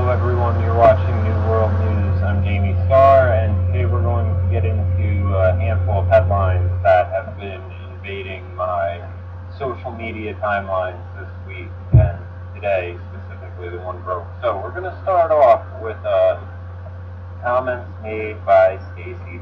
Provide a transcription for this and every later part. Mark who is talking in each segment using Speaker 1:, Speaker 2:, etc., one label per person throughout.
Speaker 1: Hello everyone, you're watching New World News. I'm Jamie Starr, and today we're going to get into a handful of headlines that have been invading my social media timelines this week, and today specifically the one broke. So we're going to start off with comments made by Stacey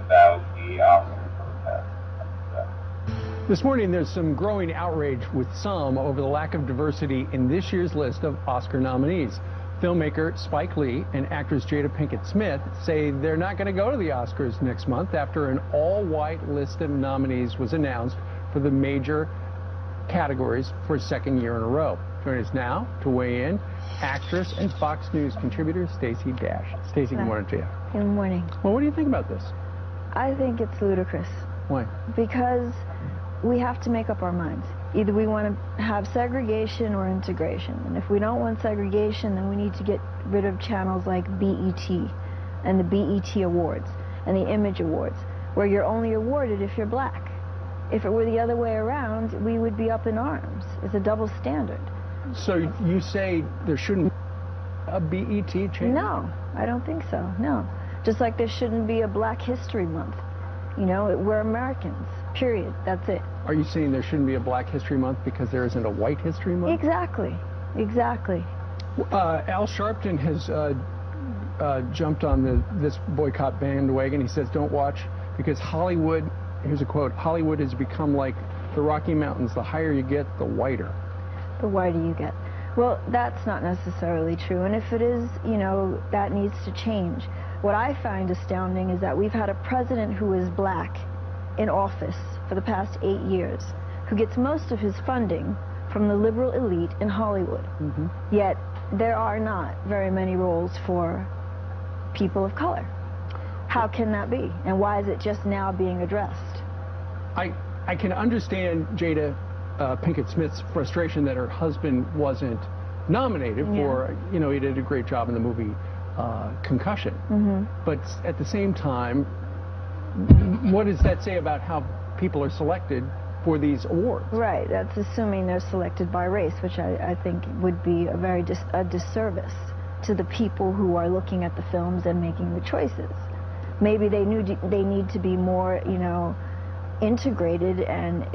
Speaker 1: about the Oscar protest.
Speaker 2: This morning, there's some growing outrage with some over the lack of diversity in this year's list of Oscar nominees. Filmmaker Spike Lee and actress Jada Pinkett Smith say they're not going to go to the Oscars next month after an all-white list of nominees was announced for the major categories for a second year in a row. Joining us now to weigh in, actress and Fox News contributor Stacey Dash. Stacey, good morning to you.
Speaker 3: Good morning.
Speaker 2: Well, what do you think about this?
Speaker 3: I think it's ludicrous.
Speaker 2: Why?
Speaker 3: Because we have to make up our minds. Either we want to have segregation or integration. And if we don't want segregation, then we need to get rid of channels like BET and the BET Awards and the Image Awards, where you're only awarded if you're black. If it were the other way around, we would be up in arms. It's a double standard.
Speaker 2: So you say there shouldn't be a BET channel?
Speaker 3: No, I don't think so, no. Just like there shouldn't be a Black History Month. You know, we're Americans, period, that's it.
Speaker 2: Are you saying there shouldn't be a Black History Month because there isn't a White History Month?
Speaker 3: Exactly, exactly.
Speaker 2: Al Sharpton has jumped on this boycott bandwagon. He says, don't watch because Hollywood, here's a quote, Hollywood has become like the Rocky Mountains. The higher you get, the whiter.
Speaker 3: The whiter you get. Well, that's not necessarily true. And if it is, you know, that needs to change. What I find astounding is that we've had a president who is black in office for the past 8 years, who gets most of his funding from the liberal elite in Hollywood.
Speaker 2: Mm-hmm.
Speaker 3: Yet there are not very many roles for people of color. How can that be? And why is it just now being addressed?
Speaker 2: I can understand Jada Pinkett Smith's frustration that her husband wasn't nominated for, you know, he did a great job in the movie Concussion.
Speaker 3: Mm-hmm.
Speaker 2: But at the same time, what does that say about how people are selected for these awards?
Speaker 3: Right, that's assuming they're selected by race, which I think would be a very disservice to the people who are looking at the films and making the choices. Maybe they need to be more, you know, integrated, and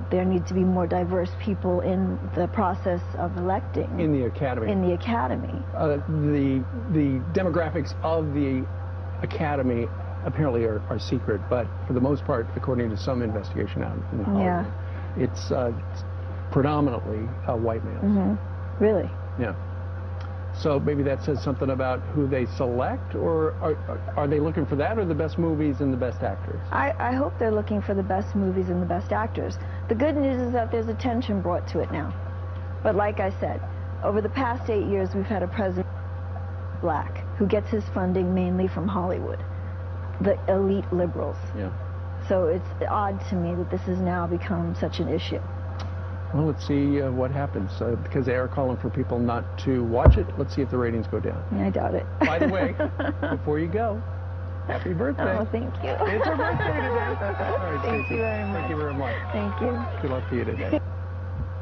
Speaker 3: there need to be more diverse people in the process of electing.
Speaker 2: In the Academy.
Speaker 3: In the Academy.
Speaker 2: The demographics of the Academy apparently are secret, but for the most part, according to some investigation out in Hollywood, it's predominantly white males.
Speaker 3: Mm-hmm. Really?
Speaker 2: Yeah. So maybe that says something about who they select, or are they looking for that, or the best movies and the best actors?
Speaker 3: I hope they're looking for the best movies and the best actors. The good news is that there's attention brought to it now. But like I said, over the past 8 years, we've had a president black who gets his funding mainly from Hollywood, the elite liberals.
Speaker 2: Yeah.
Speaker 3: So it's odd to me that this has now become such an issue.
Speaker 2: Well, let's see what happens, because they are calling for people not to watch it. Let's see if the ratings go down.
Speaker 3: I doubt it.
Speaker 2: By the way, before you go, happy birthday.
Speaker 3: Oh, thank you.
Speaker 2: It's her birthday today. All right,
Speaker 3: Thank
Speaker 2: Stacey.
Speaker 3: you very much.
Speaker 2: Thank you very much.
Speaker 3: Thank you.
Speaker 2: Good luck to you today.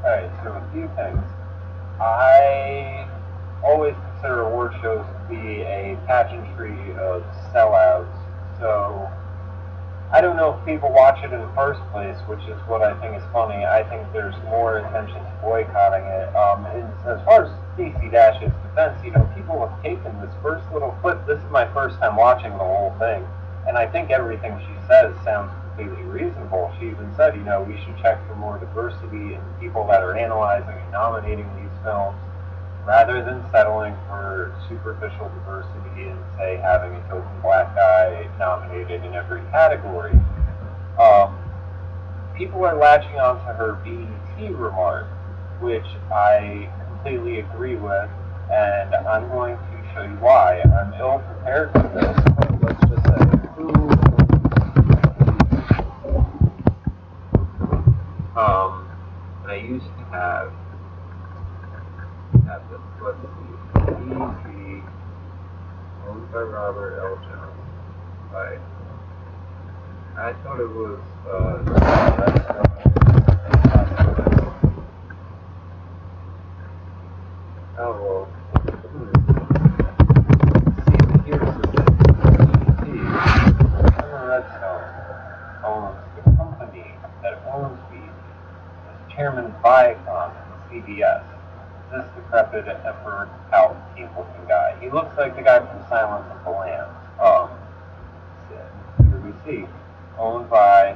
Speaker 1: Alright, so a few things. I always consider award shows to be a pageantry of sellouts, so I don't know if people watch it in the first place, which is what I think is funny. I think there's more intention to boycotting it. And as far as Stacey Dash's defense, you know, people have taken this first little clip. This is my first time watching the whole thing, and I think everything she says sounds completely reasonable. She even said, you know, we should check for more diversity in people that are analyzing and nominating these films, rather than settling for superficial diversity and, say, having a token black guy nominated in every category. People are latching on to her BET remark, which I completely agree with, and I'm going to show you why. I'm ill prepared for this, but let's just say, but I used to have this, let's see, BET, owned by Robert L. Jones, right? I thought it was, oh, well, Shepherd, Palpatine-looking guy. He looks like the guy from Silence of the Lambs. Here we see, owned by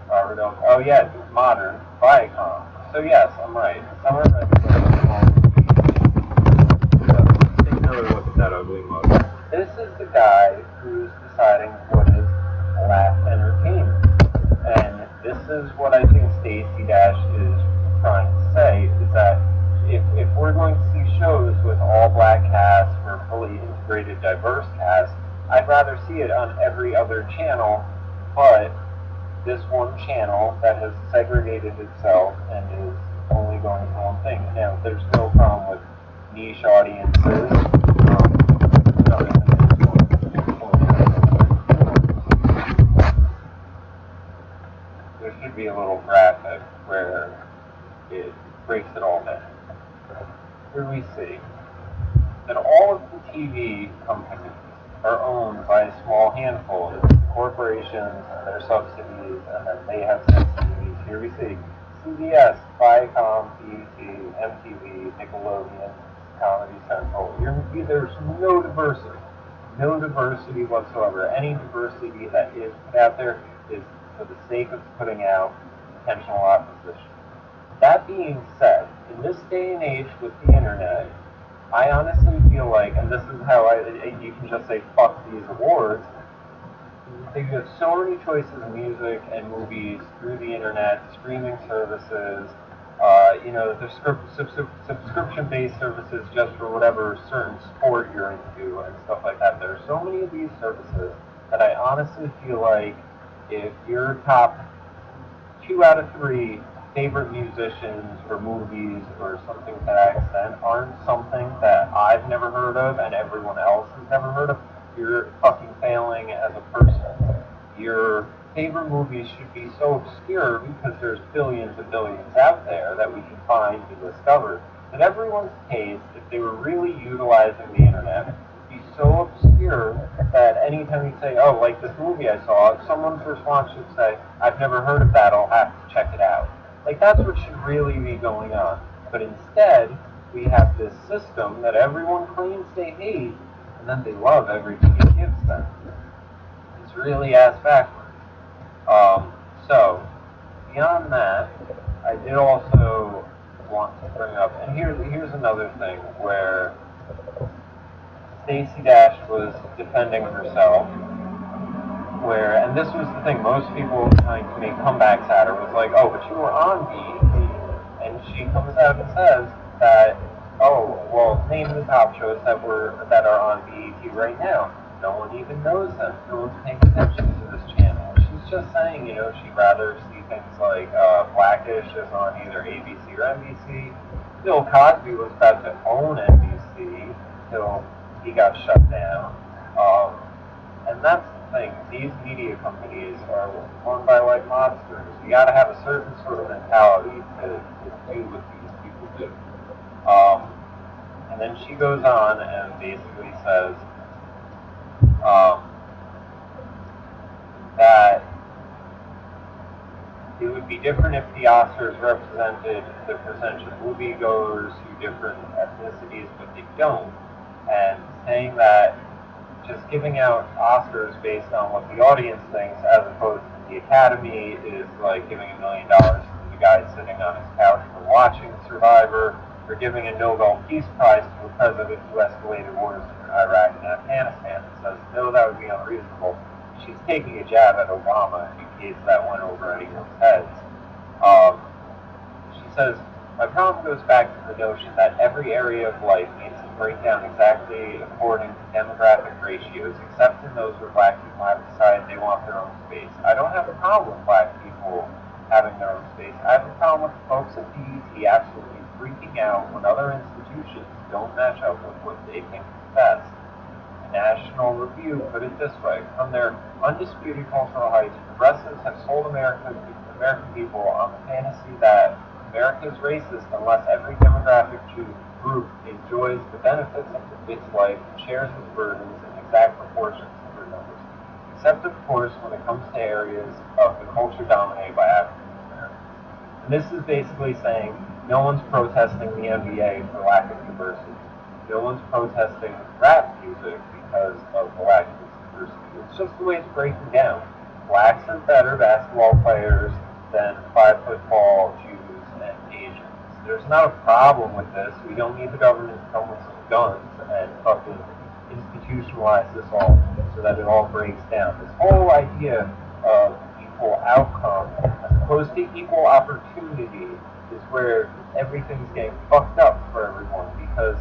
Speaker 1: Robert L. Oh yeah, modern Viacom. So yes, I'm right. Summer take another look at that ugly mug. This is the guy who's deciding what is laugh entertainment. And this is what I think Stacey Dash is trying to say, is that if we're going to see shows with all black casts or fully integrated diverse casts, I'd rather see it on every other channel, but this one channel that has segregated itself and is only going for one thing. Now, there's no problem with niche audiences. There should be a little graphic where it breaks it all down. Here we see that all of the TV companies are owned by a small handful of corporations and their subsidies, and then they have subsidies. Here we see CBS, Viacom, BET, MTV, Nickelodeon, Comedy Central. There's no diversity whatsoever. Any diversity that is put out there is for the sake of putting out intentional opposition. That being said, in this day and age with the internet, I honestly feel like, and this is how you can just say fuck these awards, you have so many choices of music and movies through the internet, streaming services, the subscription-based services just for whatever certain sport you're into and stuff like that. There are so many of these services that I honestly feel like if your top 2 out of 3 favorite musicians or movies or something to that extent aren't something that I've never heard of and everyone else has never heard of, you're fucking failing as a person. Your favorite movies should be so obscure because there's billions and billions out there that we can find and discover. That everyone's taste, if they were really utilizing the internet, would be so obscure that anytime you say, oh, like this movie I saw, someone's response should say, I've never heard of that, I'll have to check it out. Like, that's what should really be going on. But instead, we have this system that everyone claims they hate, and then they love everything it gives them. It's really ass backwards. So, beyond that, I did also want to bring up, and here's another thing where Stacey Dash was defending herself, and this was the thing, most people were trying to make comebacks at her, was like, oh, but you were on BET, and she comes out and says that, oh, well, name the top shows that are on BET right now. No one even knows them. No one's paying attention to this channel. She's just saying, she'd rather see things like Blackish is on either ABC or NBC. Bill Cosby was about to own NBC until he got shut down. And that's the thing. These media companies are run by like monsters. You got to have a certain sort of mentality to do what these people do. And then she goes on and basically says that it would be different if the Oscars represented the percentage of moviegoers who different ethnicities, but they don't. And saying that just giving out Oscars based on what the audience thinks as opposed to the Academy is like giving $1 million to the guy sitting on his couch for watching Survivor, or giving a Nobel Peace Prize to a president who escalated wars in Iraq and Afghanistan. And says, no, that would be unreasonable. She's taking a jab at Obama in case that went over anyone's heads. She says, my problem goes back to the notion that every area of life needs to break down exactly according to demographic ratios, except in those where black people have decided they want their own space. I don't have a problem with black people having their own space. I have a problem with the folks at BET absolutely freaking out when other institutions don't match up with what they think is best. National Review put it this way: from their undisputed cultural heights, progressives have sold American people on the fantasy that America is racist unless every demographic group enjoys the benefits of its life and shares its burdens in exact proportions to their numbers. Except, of course, when it comes to areas of the culture dominated by African Americans. And this is basically saying no one's protesting the NBA for lack of diversity. no one's protesting rap music because of the lack of diversity. It's just the way it's breaking down. Blacks are better basketball players than 5-foot-tall Jews and Asians. There's not a problem with this. We don't need the government to come with some guns and fucking institutionalize this all so that it all breaks down. This whole idea of equal outcome as opposed to equal opportunity is where everything's getting fucked up for everyone, because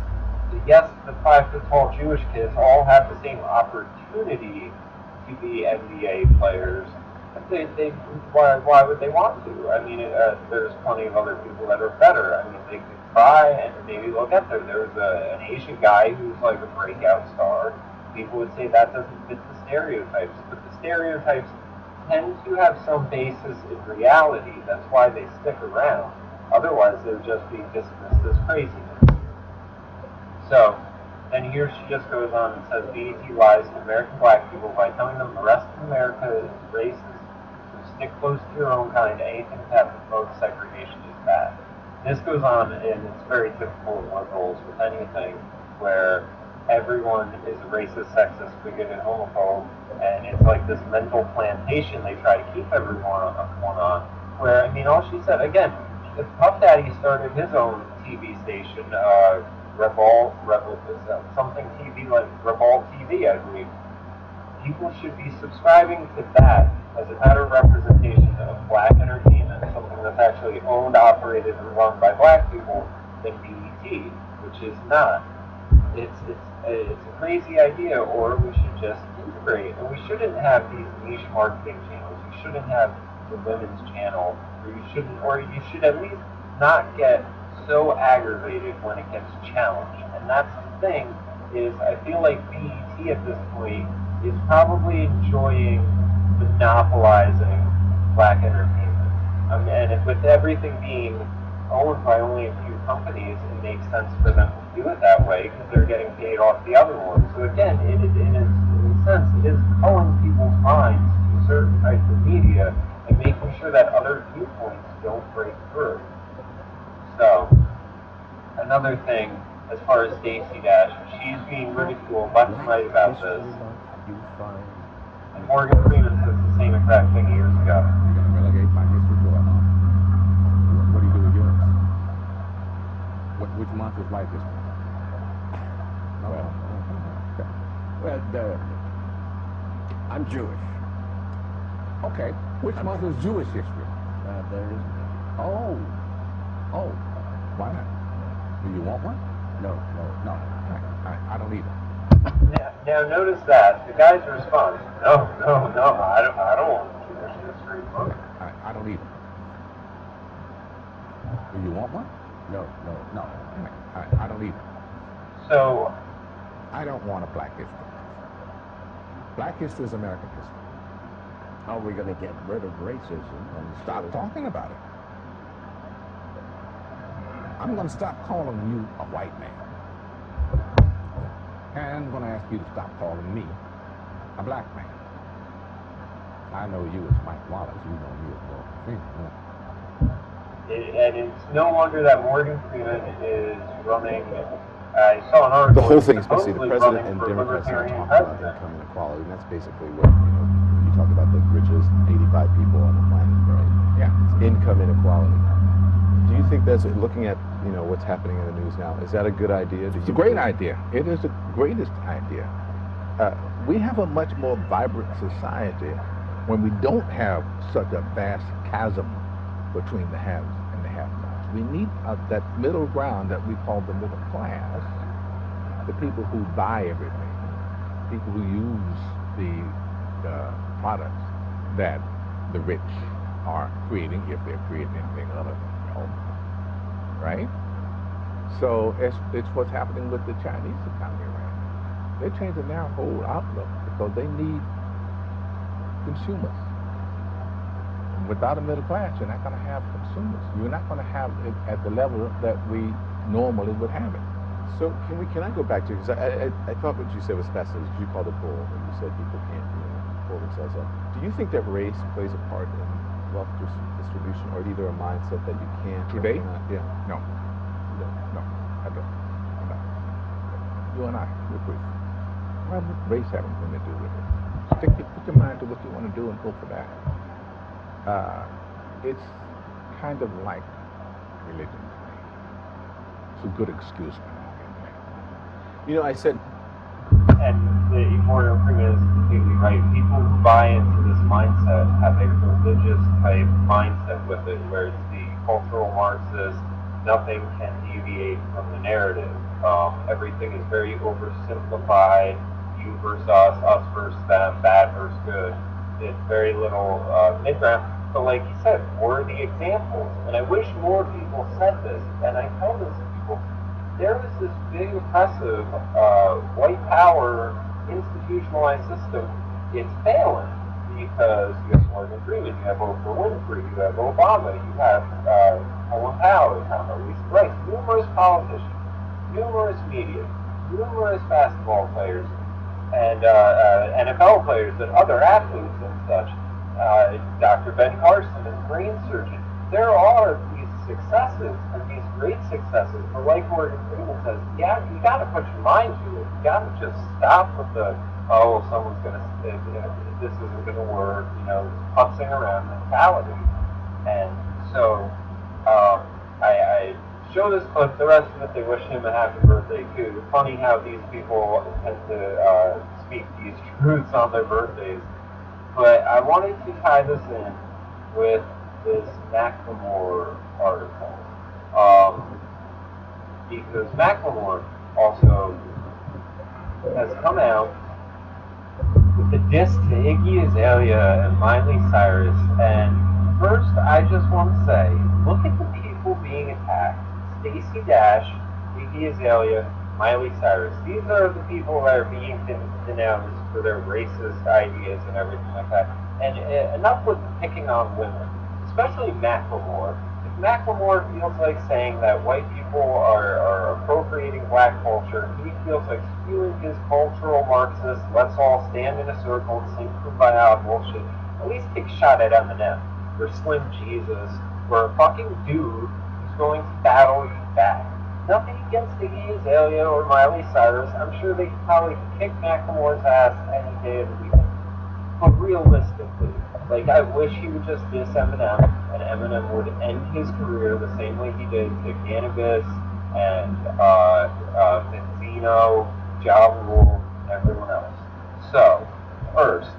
Speaker 1: yes, the 5-foot-tall Jewish kids all have the same opportunity to be NBA players. Why would they want to? I mean, there's plenty of other people that are better. I mean, they could try and maybe they'll get there. There's an Asian guy who's like a breakout star. People would say that doesn't fit the stereotypes, but the stereotypes tend to have some basis in reality. That's why they stick around. Otherwise, they'll just be dismissed as craziness. So, then here she just goes on and says, BET lies to American black people by telling them the rest of America is racist. So stick close to your own kind. Anything that promotes segregation is bad. This goes on, and it's very typical of liberals with anything where everyone is a racist, sexist, bigoted, homophobe, and it's like this mental plantation they try to keep everyone on. Where, I mean, all she said, again, if Puff Daddy started his own TV station, something TV like Revolt TV, I believe. People should be subscribing to that as a better representation of black entertainment, something that's actually owned, operated, and run by black people than BET, which is not. It's a crazy idea, or we should just integrate. And we shouldn't have these niche marketing channels. You shouldn't have the women's channel, or you should at least not get so aggravated when it gets challenged. And that's the thing, is I feel like BET at this point is probably enjoying monopolizing black entertainment. And with everything being owned by only a few companies, it makes sense for them to do it that way because they're getting paid off the other ones. So again, it is, in a sense, it is culling people's minds to certain types of media and making sure that other viewpoints don't break through. So, another thing, as far as Stacey Dash, she's being ridiculed left and right about this. And Morgan Freeman says the same exact thing years ago.
Speaker 4: You're going to relegate my history to a month? What do you do with yours? Which month is life history? No. Well, I'm Jewish. Okay. Which month is Jewish history?
Speaker 5: There is.
Speaker 4: Oh. Why not? Do you want one?
Speaker 5: No.
Speaker 4: I don't either.
Speaker 1: Now notice that the guy's response, no, I don't want a Jewish history book.
Speaker 4: I don't either. Do you want one?
Speaker 5: No.
Speaker 4: I don't either.
Speaker 1: So,
Speaker 4: I don't want a black history. Black history is American history.
Speaker 5: How are we going to get rid of racism and
Speaker 4: Stop talking about it. I'm going to stop calling you a white man. And I'm going to ask you to stop calling me a black man. I know you as Mike Wallace. You know me as Morgan Freeman.
Speaker 1: and it's no wonder that Morgan Freeman is running. I saw an article.
Speaker 6: The whole thing is basically the
Speaker 1: supposedly
Speaker 6: president
Speaker 1: running
Speaker 6: and
Speaker 1: for
Speaker 6: Democrats are
Speaker 1: libertarian
Speaker 6: talking about
Speaker 1: president.
Speaker 6: income inequality, and that's basically what, you talk about the richest 85 people on the planet, right?
Speaker 4: Yeah.
Speaker 6: It's income inequality. Do you think that's, looking at, what's happening in the news now, is that a good idea?
Speaker 4: It's a great idea. It is the greatest idea.
Speaker 6: We have a much more vibrant society when we don't have such a vast chasm between the haves and the have-nots. We need that middle ground that we call the middle class, the people who buy everything, people who use the products that the rich are creating, if they're creating anything other than wealth, right? So it's what's happening with the Chinese economy right now. They're changing their whole outlook because they need consumers. And without a middle class, you're not going to have consumers. You're not going to have it at the level that we normally would have it. So can I go back to, because I thought what you said was fascinating. You called it bull, and you said people can't pull themselves up. Do you think that race plays a part in wealth distribution, or either a mindset that you can't
Speaker 4: Today?
Speaker 6: or cannot? Yeah.
Speaker 4: No, I don't.
Speaker 6: You and I, we're priests. What does race have anything to do with it? Put your mind to what you want to do and go for that. It's kind of like religion. It's a good excuse.
Speaker 7: You know, I said,
Speaker 1: and the Morgan Freeman is completely right. People who buy into this mindset have a religious type mindset with it, where it's the cultural Marxist, nothing can deviate from the narrative. Everything is very oversimplified, you versus us versus them, bad versus good. It's very little mid-ground. But like you said, worthy examples. And I wish more people said this, and I tell this to people, there is this big, oppressive, white power institutionalized system. It's failing because you have Morgan Freeman, you have Oprah Winfrey, you have Obama, you have Colin Powell, Lisa Rice, numerous politicians, numerous media, numerous basketball players, and NFL players, and other athletes and such. Dr. Ben Carson is a brain surgeon. There are these successes and these great successes, but like Morgan Freeman says, yeah, you got to put your mind to it. You got to just stop with the someone's gonna, this isn't gonna work, putzing around mentality. And so I show this clip. The rest of it, they wish him a happy birthday too. It's funny how these people tend to speak these truths on their birthdays. But I wanted to tie this in with this Macklemore article. Because Macklemore also has come out with a diss to Iggy Azalea and Miley Cyrus. And first, I just want to say, look at the people being attacked. Stacey Dash, Iggy Azalea, Miley Cyrus. These are the people that are being denounced for their racist ideas and everything like that. And enough with picking on women, especially Macklemore. If Macklemore feels like saying that white people are appropriating black culture, he feels like spewing his cultural Marxist, let's all stand in a circle and sing Kumbaya bullshit, at least take a shot at Eminem or Slim Jesus or a fucking dude who's going to battle you back. Nothing against Iggy Azalea or Miley Cyrus. I'm sure they could probably kick Macklemore's ass any day of the week. But realistically, I wish he would just diss Eminem, and Eminem would end his career the same way he did to Cannabis and Benzino, Ja Rule, and everyone else. So, first,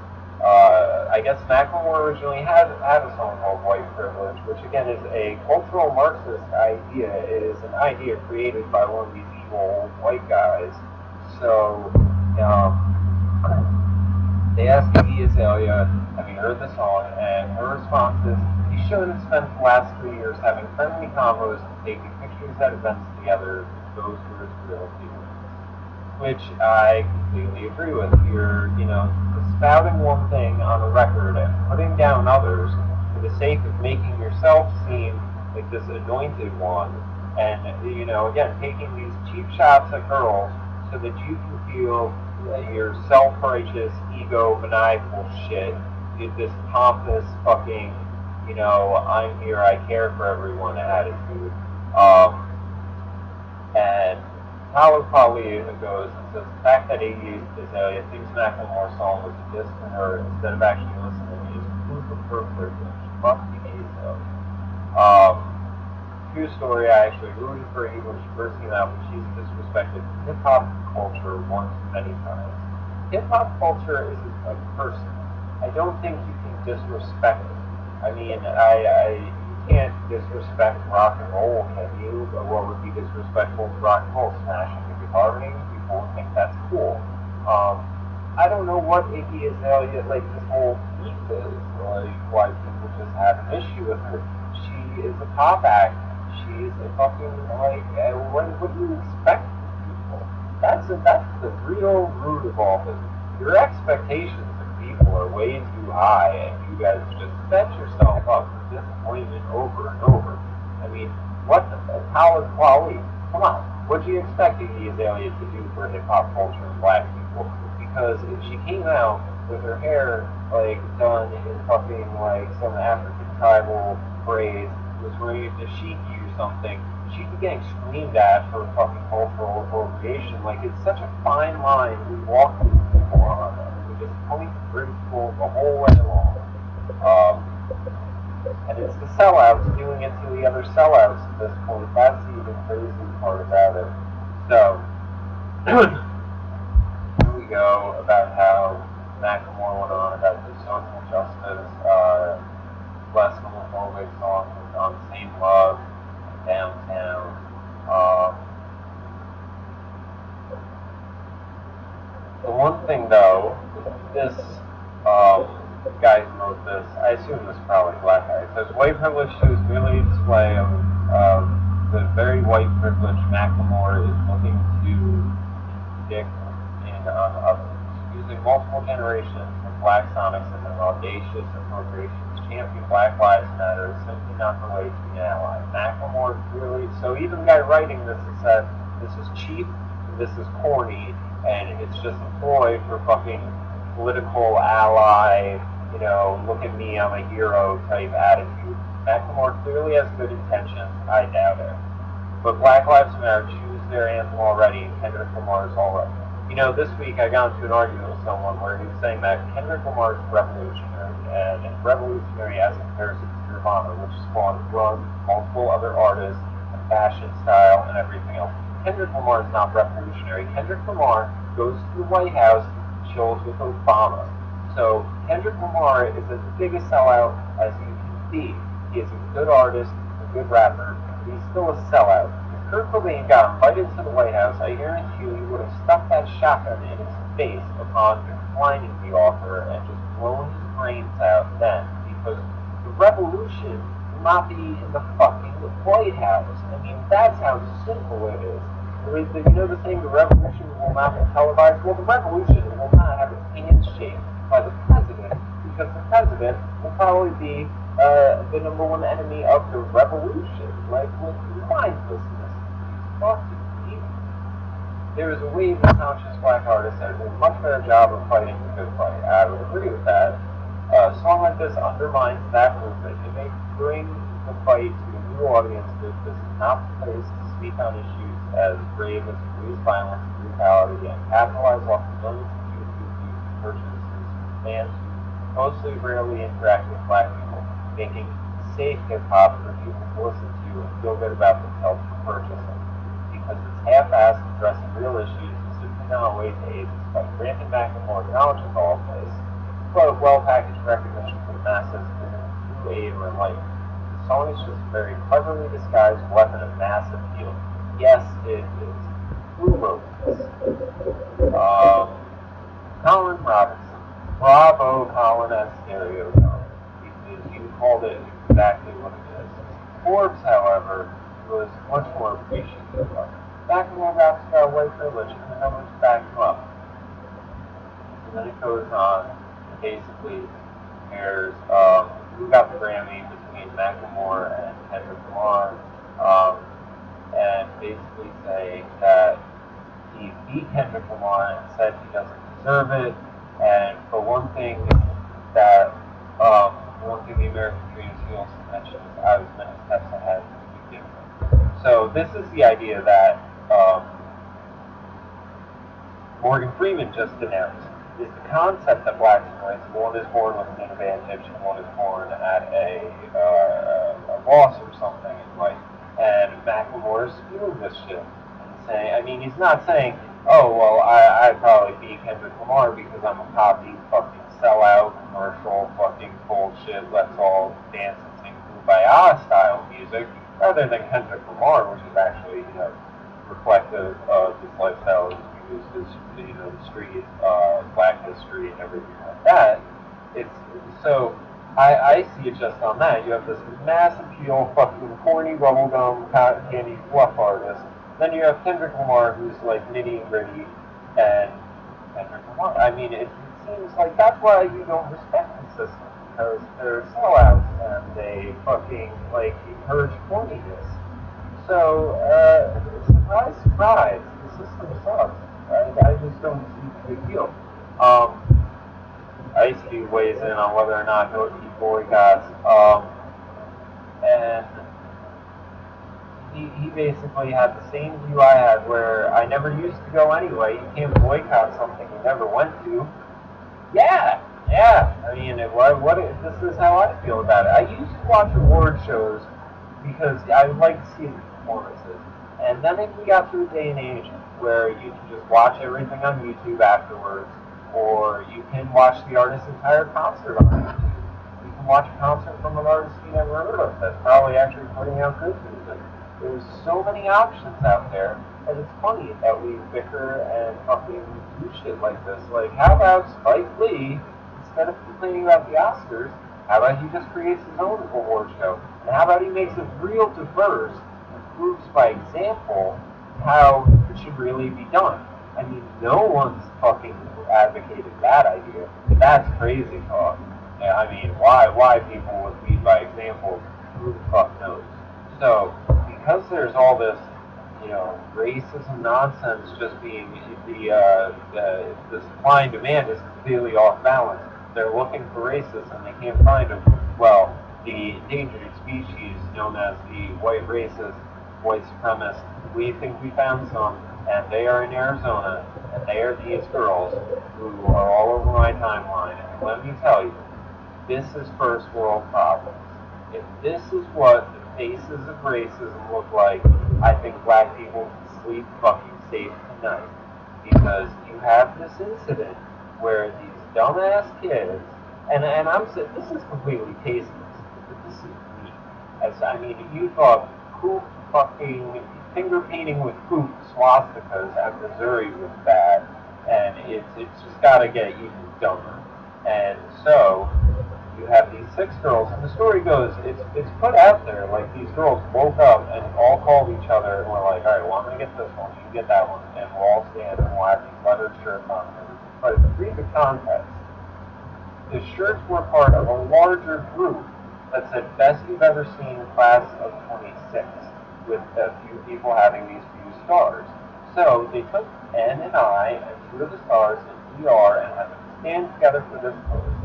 Speaker 1: I guess Macklemore originally had a song called White Privilege, which again is a cultural Marxist idea. It is an idea created by one of these evil white guys. So, they asked Iggy Azalea, have you heard the song? And her response is, you should have spent the last 3 years having friendly combos and taking pictures at events together. Those were his real feelings. Which I completely agree with. You're, spouting one thing on a record and putting down others for the sake of making yourself seem like this anointed one. And, again, taking these cheap shots at girls so that you can feel your self-righteous, ego-maniacal shit, this pompous fucking, I'm here, I care for everyone attitude. And Tyler probably goes and says the fact that Iggy Azalea thinks Macklemore's song was a diss to her instead of actually listening is proof of her privilege. Fuck Iggy Azalea. True story, I actually rooted for Iggy when she first came out, but she's disrespected hip-hop culture once many times. Hip-hop culture isn't a person. I don't think you can disrespect it. I mean, you can't disrespect rock and roll, can you? But what would be disrespectful to rock and roll? Smashing the guitar ring? People would think that's cool. I don't know what Iggy Azalea, this whole beef is, why people just have an issue with her. She is a pop act. She's a fucking, what do you expect from people? That's the real root of all this. Your expectations of people are way too high, and you guys just set yourself up for disappointment over and over. I mean, what the Howard Quali? Come on, what do you expect Iggy Azalea to do for hip-hop culture and black people? Because if she came out with her hair, done in fucking, some African tribal braids, was wearing a dashiki or something, she'd be getting screamed at for fucking cultural appropriation. Like, it's such a fine line we walk these people on. We just point ridicule the whole way along. And it's the sellouts doing it to the other sellouts at this point. That's the even crazy part about it. So, here we go about how Macklemore went on about the social justice, less homophobic songs on Same Love, Downtown. The one thing though, this guy who wrote this, I assume this is probably a black guy, it says white privilege shows merely a display of the very white privilege Macklemore is looking to indict on others. Using multiple generations of black sonics and their audacious appropriations, champion Black Lives Matter is simply not the way to be an ally. Macklemore clearly, so even the guy writing this has said, this is cheap, this is corny, and it's just a ploy for fucking political ally, you know, look at me, I'm a hero type attitude. Macklemore clearly has good intentions, I doubt it. But Black Lives Matter choose their anthem already, and Kendrick Lamar's already. You know, this week I got into an argument with someone where he was saying that Kendrick Lamar is revolutionary, and revolutionary as a comparison to Nirvana, which spawned grunge, multiple other artists, and fashion style, and everything else. Kendrick Lamar is not revolutionary. Kendrick Lamar goes to the White House, chills with Obama. So Kendrick Lamar is as big a sellout as you can be. He is a good artist, a good rapper, but he's still a sellout. Kurt Cobain got invited to the White House, I guarantee you he would have stuck that shotgun in his face upon declining the offer and just blown his brains out then, because the revolution will not be in the fucking White House. I mean, that's how simple it is. You know the saying, the revolution will not be televised? Well, the revolution will not have its hands shaked by the president, because the president will probably be the number one enemy of the revolution, like with mindlessness. There is a wave of conscious black artists that do a much better job of fighting the good fight. I would agree with that. A song like this undermines that movement. It may bring the fight to a new audience, but this is not the place to speak on issues as grave as police violence and brutality, and capitalize off the millions of youth who use purchases fans who mostly rarely interact with black people, making safe hip-hop for people to listen to and feel good about themselves for purchasing. Because it's half-assed addressing real issues and simply not a way to aid despite granting Macklemore acknowledges all of this, but well-packaged recognition for the masses isn't true aid or enlightenment. The song is just a very cleverly disguised weapon of mass appeal. Yes, it is. Who wrote this? Colin Robinson. Bravo, Colin, as stereotype, because you called it exactly what it is. Forbes, however, was much more appreciative of it. Macklemore raps about white privilege, and the numbers back him up. And then it goes on and basically compares who got the Grammy between Macklemore and Kendrick Lamar, and basically saying that he beat Kendrick Lamar and said he doesn't deserve it. And for one thing that the American Dream feels to mention is I was many steps ahead. So this is the idea that Morgan Freeman just announced, is the concept that blacks and whites, one is born with an advantage and one is born at a loss or something in life. And Macklemore is spewing this shit and saying, I mean, he's not saying, oh, well, I probably beat Kendrick Lamar because I'm a copy fucking sellout commercial fucking bullshit, let's all dance and sing Kumbaya style music, rather than Kendrick Lamar, which is actually, you know, reflective of his lifestyle, his you know, the street, black history and everything like that. It's so I see it just on that. You have this mass appeal, fucking corny bubblegum cotton candy fluff artist. Then you have Kendrick Lamar, who's like nitty and gritty, and Kendrick Lamar. I mean, it seems like that's why you don't respect the system, because they're sellouts and they fucking like encourage corniness. So surprise, surprise, the system sucks. I just don't see the big deal. Ice-Cube weighs in on whether or not he boycotts, and he basically had the same view I had, where I never used to go anyway. You can't boycott something you never went to. Yeah, yeah. I mean, this is how I feel about it. I used to watch award shows because I would like to see the performances. And then if we got to a day and age where you can just watch everything on YouTube afterwards, or you can watch the artist's entire concert on YouTube. You can watch a concert from an artist you never heard of that's probably actually putting out good music. There's so many options out there, and it's funny that we bicker and fucking do shit like this. Like, how about Spike Lee, instead of complaining about the Oscars, how about he just creates his own award show? And how about he makes it real diverse and proves by example how it should really be done? I mean, no one's fucking advocated that idea. That's crazy talk. Yeah, I mean, why people would lead by example, who the fuck knows? So, because there's all this, racism nonsense just being the supply and demand is completely off balance. They're looking for racism, they can't find them. Well, the endangered species known as the white racist, white supremacist, we think we found some, and they are in Arizona, and they are these girls who are all over my timeline. And let me tell you, this is first world problems. If this is what the faces of racism look like, I think black people can sleep fucking safe tonight. Because you have this incident where these dumbass kids, and I'm saying this is completely tasteless, but this is me. You thought poop fucking finger painting with poop swastikas at Missouri was bad, and it's just got to get even dumber. And so you have these 6 girls, and the story goes, it's put out there, like these girls woke up and all called each other and were like, all right, well, I'm going to get this one, you get that one, and we'll all stand and we'll have these lettered shirts on. But read the context. The shirts were part of a larger group that said, best you've ever seen, class of 26, with a few people having these few stars. So they took N and I and 2 of the stars and ER and had them stand together for this pose.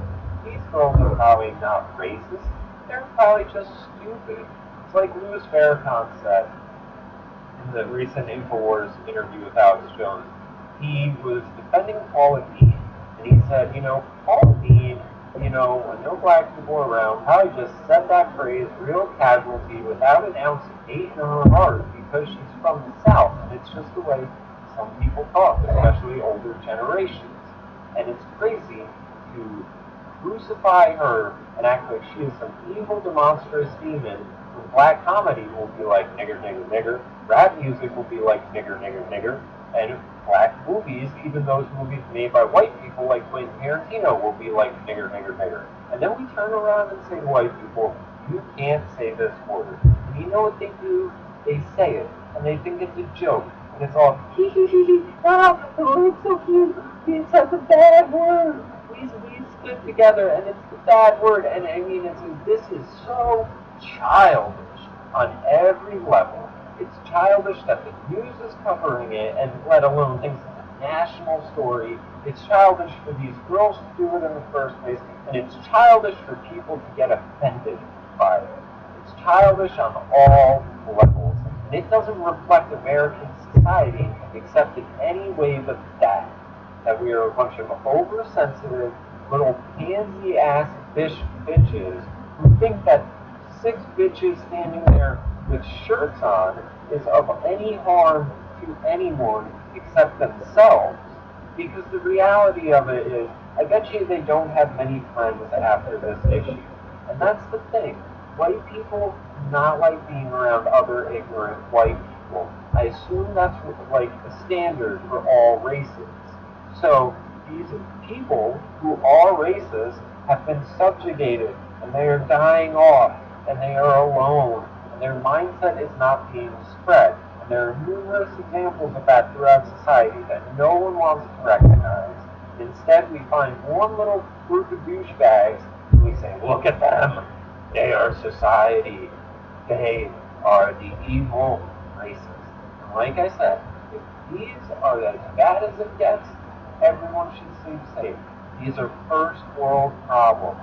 Speaker 1: These girls are probably not racist, they're probably just stupid. It's like Louis Farrakhan said in the recent InfoWars interview with Alex Jones. He was defending Paula Deen, and he said, Paula Deen, when no black people are around, probably just said that phrase real casualty without an ounce of hate in her heart because she's from the South, and it's just the way some people talk, especially older generations. And it's crazy to crucify her and act like she is some evil, demonstrous demon. When black comedy will be like nigger, nigger, nigger. Rap music will be like nigger, nigger, nigger. And black movies, even those movies made by white people like Quentin Tarantino, will be like nigger, nigger, nigger. And then we turn around and say to white people, you can't say this word. And you know what they do? They say it, and they think it's a joke. And it's all, hee hee hee hee, oh, it's so cute. It's such a bad word. We stood together, and it's the bad word. And I mean, this is so childish on every level. It's childish that the news is covering it, and let alone things like a national story. It's childish for these girls to do it in the first place, and it's childish for people to get offended by it. It's childish on all levels, and it doesn't reflect American society except in any way but that we are a bunch of oversensitive little pansy-ass bitches who think that 6 bitches standing there with shirts on is of any harm to anyone except themselves. Because the reality of it is, I bet you they don't have many friends after this issue. And that's the thing. White people do not like being around other ignorant white people. I assume that's like a standard for all races. So these people who are racist have been subjugated, and they are dying off, and they are alone, and their mindset is not being spread. And there are numerous examples of that throughout society that no one wants to recognize. Instead, we find one little group of douchebags, and we say, look at them. They are society. They are the evil racists. And like I said, if these are as bad as it gets, everyone should sleep safe. These are first world problems.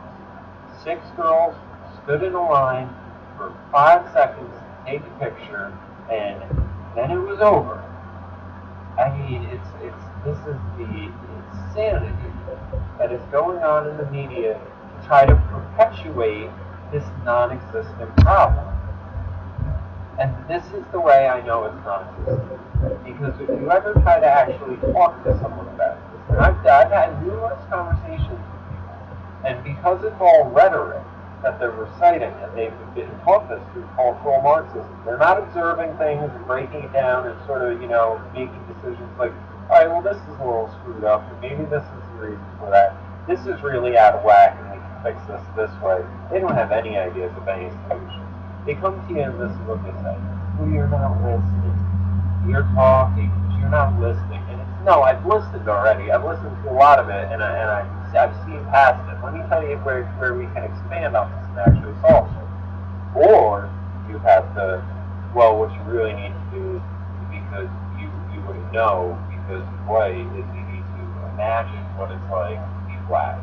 Speaker 1: 6 girls stood in a line for 5 seconds to take a picture, and then it was over. I mean, this is the insanity that is going on in the media to try to perpetuate this non-existent problem. And this is the way I know it's non-existent. Because if you ever try to actually talk to someone about this, and I've had numerous conversations with people, and because it's all rhetoric that they're reciting, and they've been taught this through cultural Marxism, they're not observing things and breaking it down and sort of, making decisions like, all right, well, this is a little screwed up, and maybe this is the reason for that. This is really out of whack, and we can fix this way. They don't have any ideas of any solutions. They come to you and this is what they say. Well, you're not listening. You're talking, but you're not listening. And it's, no, I've listened already. I've listened to a lot of it, and I've seen past it. Let me tell you where we can expand on this and actually solve it. Or you have to, well, what you really need to do is, because you wouldn't know, because what is you need to imagine what it's like to be black.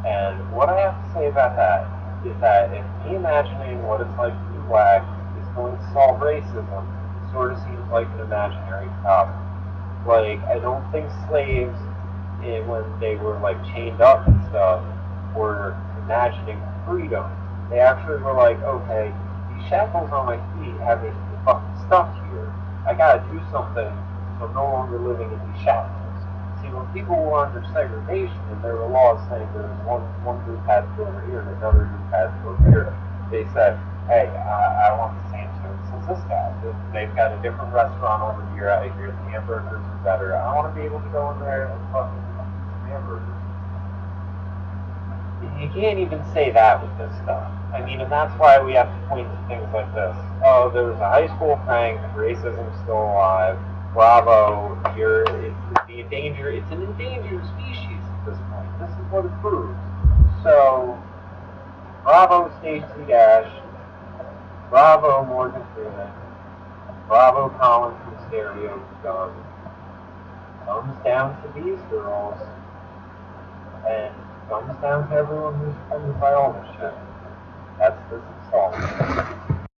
Speaker 1: And what I have to say about that is that if me imagining what it's like to be black is going to solve racism, it sort of seems like an imaginary problem. Like, I don't think slaves, when they were like chained up and stuff, were imagining freedom. They actually were like, okay, these shackles on my feet have me fucking stuck here. I gotta do something so I'm no longer living in these shackles. See, when people were under segregation and there were laws saying there was one group had to go over here and another group had to go over here, they said, hey, I want the same service as this guy. They've got a different restaurant over here. I hear the hamburgers are better. I want to be able to go in there and fucking eat some hamburgers. You can't even say that with this stuff. I mean, and that's why we have to point to things like this. Oh, there was a high school prank. Racism's still alive. Bravo, it's an endangered species at this point. This is what it proves. So, bravo Stacey Dash, bravo Morgan Freeman, bravo Colin from Stereo Gun. Thumbs down to these girls, and thumbs down to everyone who's offended by all this shit. That's this assault.